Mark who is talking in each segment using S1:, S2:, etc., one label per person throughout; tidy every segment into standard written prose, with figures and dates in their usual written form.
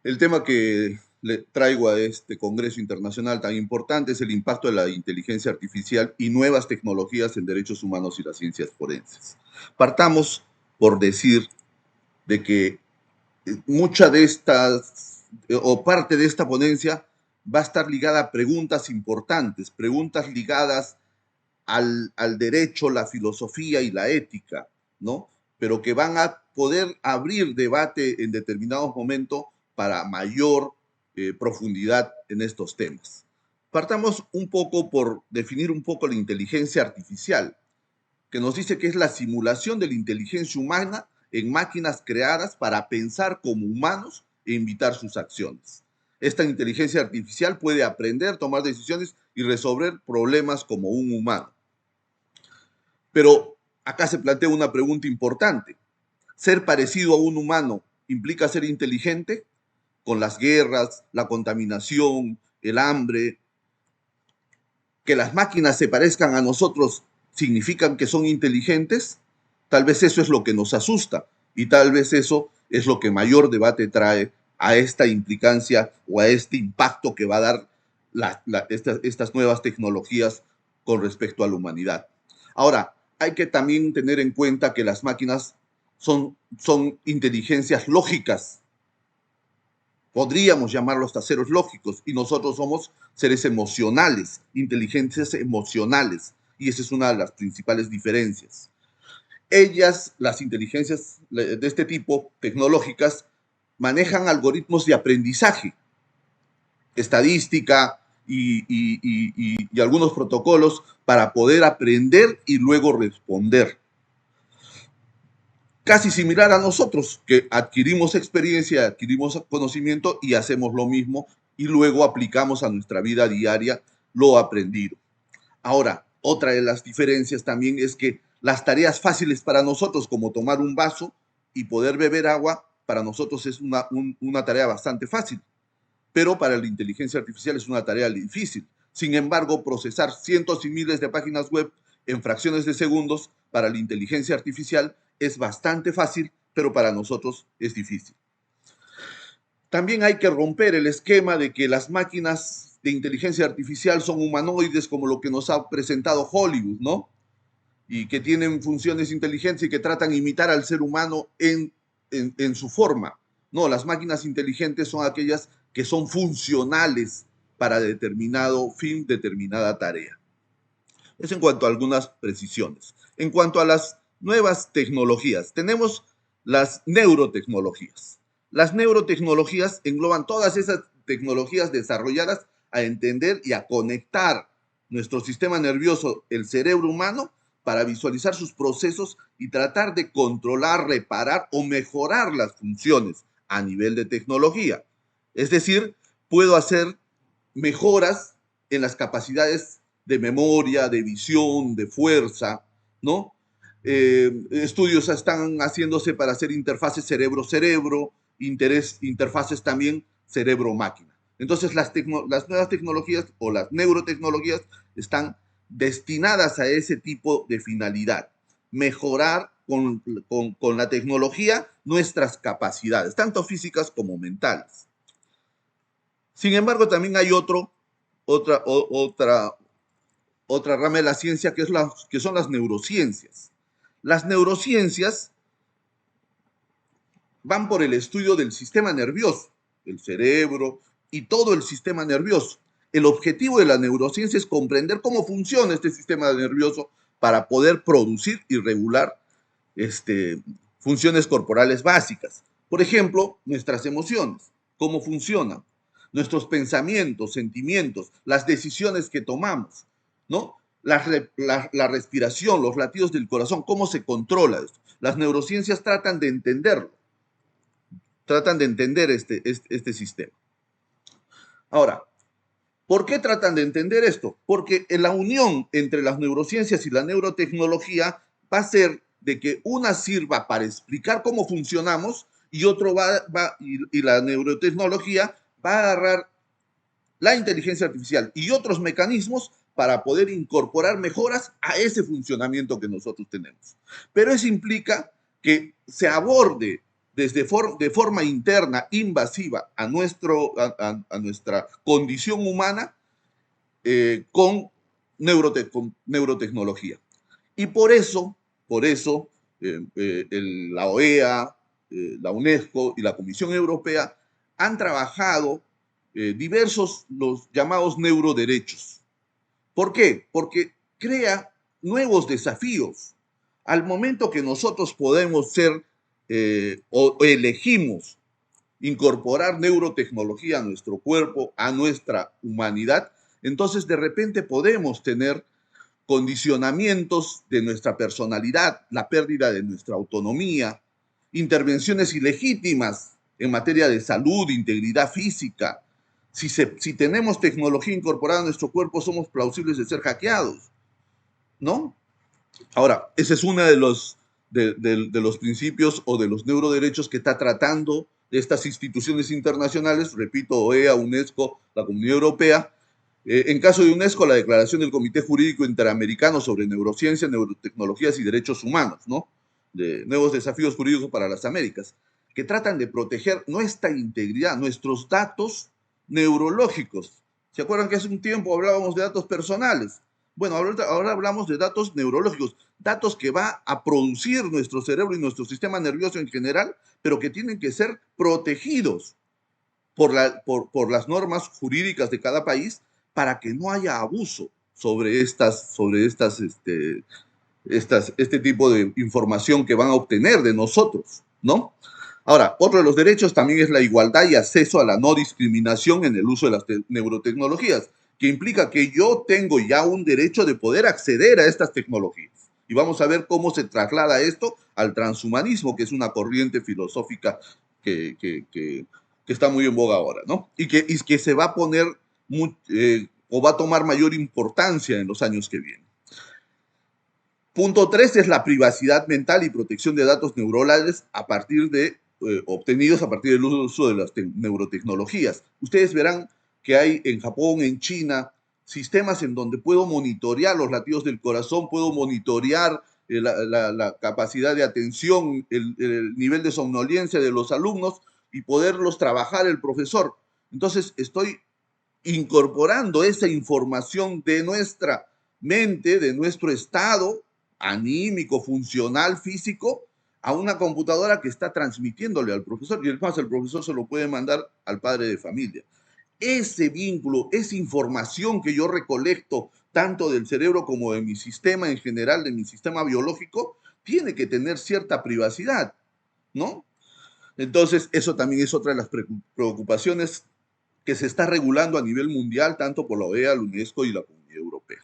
S1: El tema que le traigo a este Congreso Internacional tan importante es el impacto de la inteligencia artificial y nuevas tecnologías en derechos humanos y las ciencias forenses. Partamos por decir de que mucha de estas, o parte de esta ponencia va a estar ligada a preguntas importantes, preguntas ligadas al derecho, la filosofía y la ética, ¿no? Pero que van a poder abrir debate en determinados momentos para mayor profundidad en estos temas. Partamos un poco por definir un poco la inteligencia artificial, que nos dice que es la simulación de la inteligencia humana en máquinas creadas para pensar como humanos e imitar sus acciones. Esta inteligencia artificial puede aprender, tomar decisiones y resolver problemas como un humano. Pero acá se plantea una pregunta importante. ¿Ser parecido a un humano implica ser inteligente? Con las guerras, la contaminación, el hambre, que las máquinas se parezcan a nosotros significan que son inteligentes. Tal vez eso es lo que nos asusta y tal vez eso es lo que mayor debate trae a esta implicancia o a este impacto que va a dar estas nuevas tecnologías con respecto a la humanidad. Ahora, hay que también tener en cuenta que las máquinas son inteligencias lógicas, podríamos llamarlos hasta seres lógicos, y nosotros somos seres emocionales, inteligencias emocionales, y esa es una de las principales diferencias. Ellas, las inteligencias de este tipo, tecnológicas, manejan algoritmos de aprendizaje, estadística y algunos protocolos para poder aprender y luego responder. Casi similar a nosotros, que adquirimos experiencia, adquirimos conocimiento y hacemos lo mismo y luego aplicamos a nuestra vida diaria lo aprendido. Ahora, otra de las diferencias también es que las tareas fáciles para nosotros, como tomar un vaso y poder beber agua, para nosotros es una tarea bastante fácil, pero para la inteligencia artificial es una tarea difícil. Sin embargo, procesar cientos y miles de páginas web en fracciones de segundos para la inteligencia artificial es bastante fácil, pero para nosotros es difícil. También hay que romper el esquema de que las máquinas de inteligencia artificial son humanoides como lo que nos ha presentado Hollywood, ¿no? Y que tienen funciones inteligentes y que tratan de imitar al ser humano en su forma. No, las máquinas inteligentes son aquellas que son funcionales para determinado fin, determinada tarea. Es en cuanto a algunas precisiones. En cuanto a las nuevas tecnologías, tenemos las neurotecnologías. Las neurotecnologías engloban todas esas tecnologías desarrolladas a entender y a conectar nuestro sistema nervioso, el cerebro humano, para visualizar sus procesos y tratar de controlar, reparar o mejorar las funciones a nivel de tecnología. Es decir, puedo hacer mejoras en las capacidades de memoria, de visión, de fuerza, ¿no? Estudios están haciéndose para hacer interfaces cerebro-cerebro, interfaces también cerebro-máquina. Entonces, las nuevas tecnologías o las neurotecnologías están destinadas a ese tipo de finalidad, mejorar con la tecnología nuestras capacidades, tanto físicas como mentales. Sin embargo, también hay otra rama de la ciencia que son las neurociencias. Las neurociencias van por el estudio del sistema nervioso, el cerebro y todo el sistema nervioso. El objetivo de la neurociencia es comprender cómo funciona este sistema nervioso para poder producir y regular funciones corporales básicas. Por ejemplo, nuestras emociones, cómo funcionan, nuestros pensamientos, sentimientos, las decisiones que tomamos, ¿no? La respiración, los latidos del corazón, cómo se controla esto. Las neurociencias tratan de entender este sistema. Ahora, ¿por qué tratan de entender esto? Porque en la unión entre las neurociencias y la neurotecnología va a ser de que una sirva para explicar cómo funcionamos y otro y la neurotecnología va a agarrar la inteligencia artificial y otros mecanismos para poder incorporar mejoras a ese funcionamiento que nosotros tenemos. Pero eso implica que se aborde de forma interna, invasiva, a nuestra condición humana con neurotecnología. Y por eso la OEA, la UNESCO y la Comisión Europea han trabajado diversos los llamados neuroderechos. ¿Por qué? Porque crea nuevos desafíos. Al momento que nosotros podemos ser o elegimos incorporar neurotecnología a nuestro cuerpo, a nuestra humanidad, entonces de repente podemos tener condicionamientos de nuestra personalidad, la pérdida de nuestra autonomía, intervenciones ilegítimas en materia de salud, integridad física. Si tenemos tecnología incorporada a nuestro cuerpo, somos plausibles de ser hackeados, ¿no? Ahora, ese es uno de los principios o de los neuroderechos que está tratando estas instituciones internacionales, repito, OEA, UNESCO, la Comunidad Europea. En caso de UNESCO, la declaración del Comité Jurídico Interamericano sobre Neurociencia, Neurotecnologías y Derechos Humanos, ¿no? De nuevos desafíos jurídicos para las Américas, que tratan de proteger nuestra integridad, nuestros datos neurológicos. ¿Se acuerdan que hace un tiempo hablábamos de datos personales? Bueno, ahora hablamos de datos neurológicos, datos que va a producir nuestro cerebro y nuestro sistema nervioso en general, pero que tienen que ser protegidos por las normas jurídicas de cada país para que no haya abuso este tipo de información que van a obtener de nosotros, ¿no? Ahora, otro de los derechos también es la igualdad y acceso a la no discriminación en el uso de las neurotecnologías, que implica que yo tengo ya un derecho de poder acceder a estas tecnologías. Y vamos a ver cómo se traslada esto al transhumanismo, que es una corriente filosófica que está muy en boga ahora, ¿no? Y que se va a poner o va a tomar mayor importancia en los años que vienen. Punto 3 es la privacidad mental y protección de datos neuronales obtenidos a partir del uso de las neurotecnologías. Ustedes verán que hay en Japón, en China, sistemas en donde puedo monitorear los latidos del corazón, puedo monitorear la capacidad de atención, el nivel de somnolencia de los alumnos y poderlos trabajar el profesor. Entonces, estoy incorporando esa información de nuestra mente, de nuestro estado anímico, funcional, físico, a una computadora que está transmitiéndole al profesor, y el profesor se lo puede mandar al padre de familia. Ese vínculo, esa información que yo recolecto tanto del cerebro como de mi sistema en general, de mi sistema biológico, tiene que tener cierta privacidad, ¿no? Entonces, eso también es otra de las preocupaciones que se está regulando a nivel mundial, tanto por la OEA, la UNESCO y la Comunidad Europea.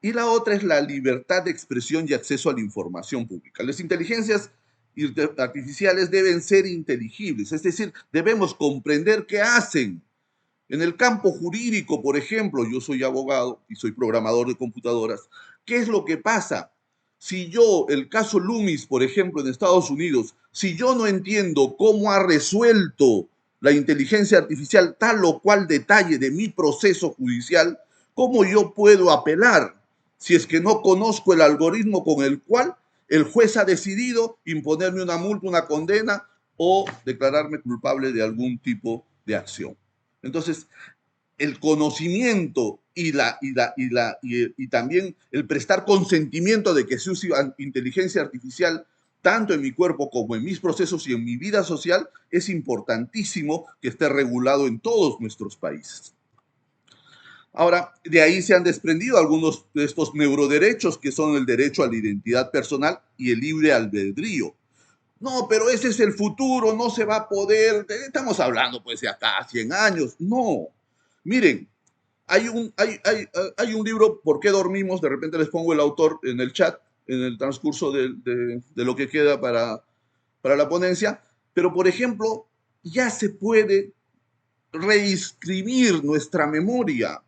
S1: Y la otra es la libertad de expresión y acceso a la información pública. Las inteligencias artificiales deben ser inteligibles, es decir, debemos comprender qué hacen. En el campo jurídico, por ejemplo, yo soy abogado y soy programador de computadoras. ¿Qué es lo que pasa? Si yo, el caso Loomis, por ejemplo, en Estados Unidos, si yo no entiendo cómo ha resuelto la inteligencia artificial tal o cual detalle de mi proceso judicial, ¿cómo yo puedo apelar si es que no conozco el algoritmo con el cual el juez ha decidido imponerme una multa, una condena o declararme culpable de algún tipo de acción? Entonces, el conocimiento y también el prestar consentimiento de que se use inteligencia artificial tanto en mi cuerpo como en mis procesos y en mi vida social es importantísimo que esté regulado en todos nuestros países. Ahora, de ahí se han desprendido algunos de estos neuroderechos que son el derecho a la identidad personal y el libre albedrío. No, pero ese es el futuro, no se va a poder. Estamos hablando pues de acá a 100 años. No. Miren, hay un libro, ¿Por qué dormimos? De repente les pongo el autor en el chat, en el transcurso de lo que queda para la ponencia. Pero, por ejemplo, ya se puede reescribir nuestra memoria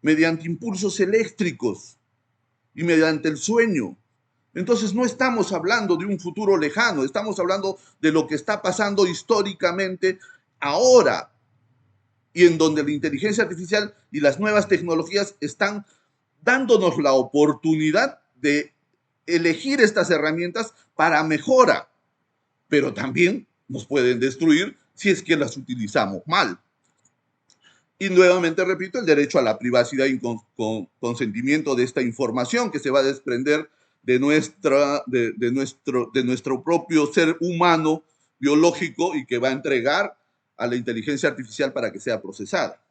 S1: mediante impulsos eléctricos y mediante el sueño. Entonces no estamos hablando de un futuro lejano, estamos hablando de lo que está pasando históricamente ahora y en donde la inteligencia artificial y las nuevas tecnologías están dándonos la oportunidad de elegir estas herramientas para mejora, pero también nos pueden destruir si es que las utilizamos mal. Y nuevamente repito, el derecho a la privacidad y consentimiento de esta información que se va a desprender de nuestro propio ser humano biológico y que va a entregar a la inteligencia artificial para que sea procesada.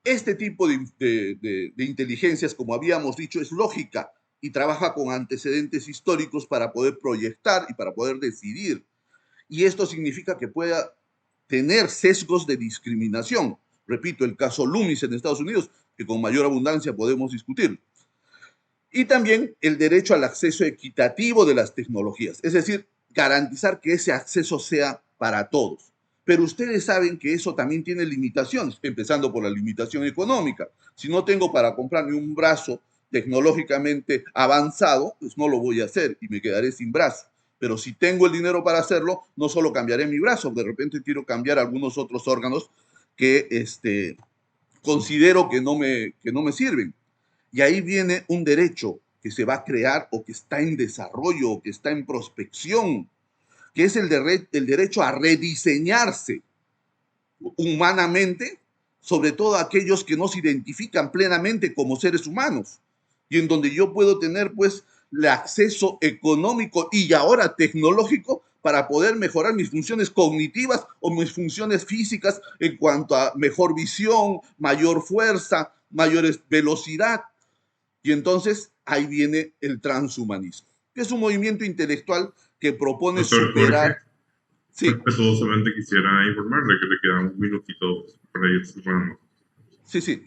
S1: Este tipo de inteligencias, como habíamos dicho, es lógica y trabaja con antecedentes históricos para poder proyectar y para poder decidir. Y esto significa que pueda tener sesgos de discriminación. Repito, el caso Loomis en Estados Unidos, que con mayor abundancia podemos discutir. Y también el derecho al acceso equitativo de las tecnologías, es decir, garantizar que ese acceso sea para todos. Pero ustedes saben que eso también tiene limitaciones, empezando por la limitación económica. Si no tengo para comprarme un brazo tecnológicamente avanzado, pues no lo voy a hacer y me quedaré sin brazo. Pero si tengo el dinero para hacerlo, no solo cambiaré mi brazo, de repente quiero cambiar algunos otros órganos que considero que no me sirven. Y ahí viene un derecho que se va a crear o que está en desarrollo o que está en prospección, que es el derecho a rediseñarse humanamente, sobre todo aquellos que no se identifican plenamente como seres humanos, y en donde yo puedo tener pues el acceso económico y ahora tecnológico para poder mejorar mis funciones cognitivas o mis funciones físicas en cuanto a mejor visión, mayor fuerza, mayor velocidad. Y entonces ahí viene el transhumanismo, que es un movimiento intelectual que propone
S2: Doctor Jorge,
S1: superar, sí,
S2: respetuosamente quisiera informarle que le queda un minutito para ir cerrando.
S1: sí, sí.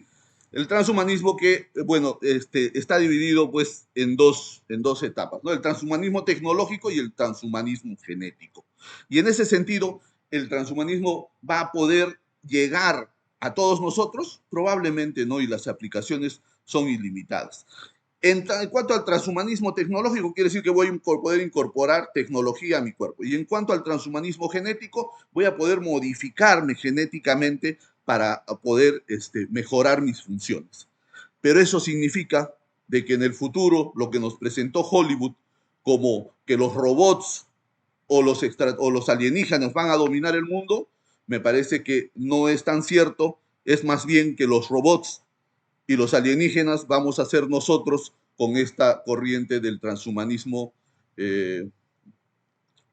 S1: El transhumanismo que, bueno, está dividido pues en dos etapas, ¿no? El transhumanismo tecnológico y el transhumanismo genético. Y en ese sentido, el transhumanismo va a poder llegar a todos nosotros, probablemente no, y las aplicaciones son ilimitadas. En cuanto al transhumanismo tecnológico, quiere decir que voy a poder incorporar tecnología a mi cuerpo. Y en cuanto al transhumanismo genético, voy a poder modificarme genéticamente para poder mejorar mis funciones. Pero eso significa de que en el futuro lo que nos presentó Hollywood como que los robots o los alienígenas van a dominar el mundo, me parece que no es tan cierto. Es más bien que los robots y los alienígenas vamos a ser nosotros con esta corriente del transhumanismo eh,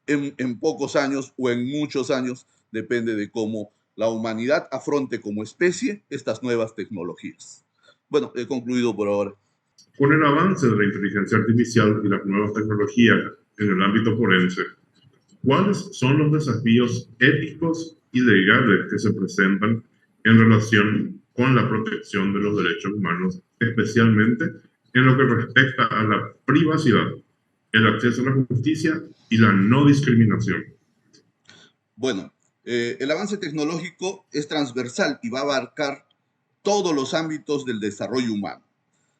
S1: en pocos años o en muchos años, depende de cómo la humanidad afronte como especie estas nuevas tecnologías. Bueno, he concluido por ahora.
S2: Con el avance de la inteligencia artificial y las nuevas tecnologías en el ámbito forense, ¿cuáles son los desafíos éticos y legales que se presentan en relación con la protección de los derechos humanos, especialmente en lo que respecta a la privacidad, el acceso a la justicia y la no discriminación?
S1: Bueno, el avance tecnológico es transversal y va a abarcar todos los ámbitos del desarrollo humano.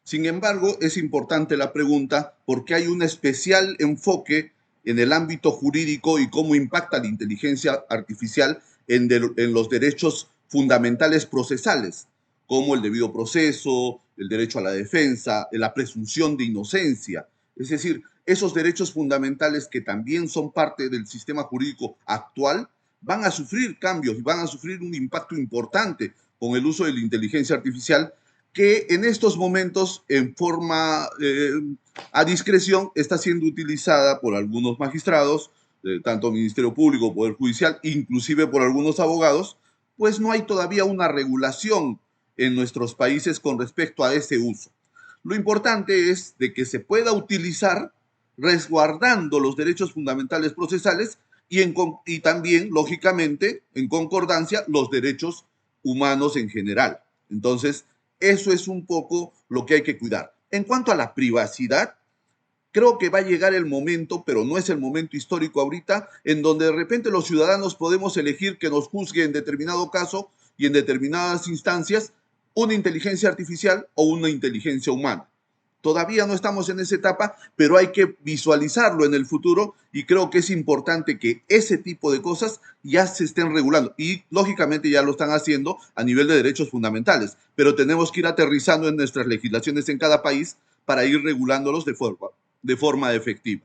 S1: Sin embargo, es importante la pregunta por qué hay un especial enfoque en el ámbito jurídico y cómo impacta la inteligencia artificial en los derechos fundamentales procesales, como el debido proceso, el derecho a la defensa, la presunción de inocencia. Es decir, esos derechos fundamentales que también son parte del sistema jurídico actual van a sufrir cambios y van a sufrir un impacto importante con el uso de la inteligencia artificial que en estos momentos en forma a discreción está siendo utilizada por algunos magistrados, tanto Ministerio Público, Poder Judicial, inclusive por algunos abogados, pues no hay todavía una regulación en nuestros países con respecto a ese uso. Lo importante es de que se pueda utilizar resguardando los derechos fundamentales procesales y también, lógicamente, en concordancia, los derechos humanos en general. Entonces, eso es un poco lo que hay que cuidar. En cuanto a la privacidad, creo que va a llegar el momento, pero no es el momento histórico ahorita, en donde de repente los ciudadanos podemos elegir que nos juzgue en determinado caso y en determinadas instancias una inteligencia artificial o una inteligencia humana. Todavía no estamos en esa etapa, pero hay que visualizarlo en el futuro y creo que es importante que ese tipo de cosas ya se estén regulando y lógicamente ya lo están haciendo a nivel de derechos fundamentales, pero tenemos que ir aterrizando en nuestras legislaciones en cada país para ir regulándolos de forma efectiva.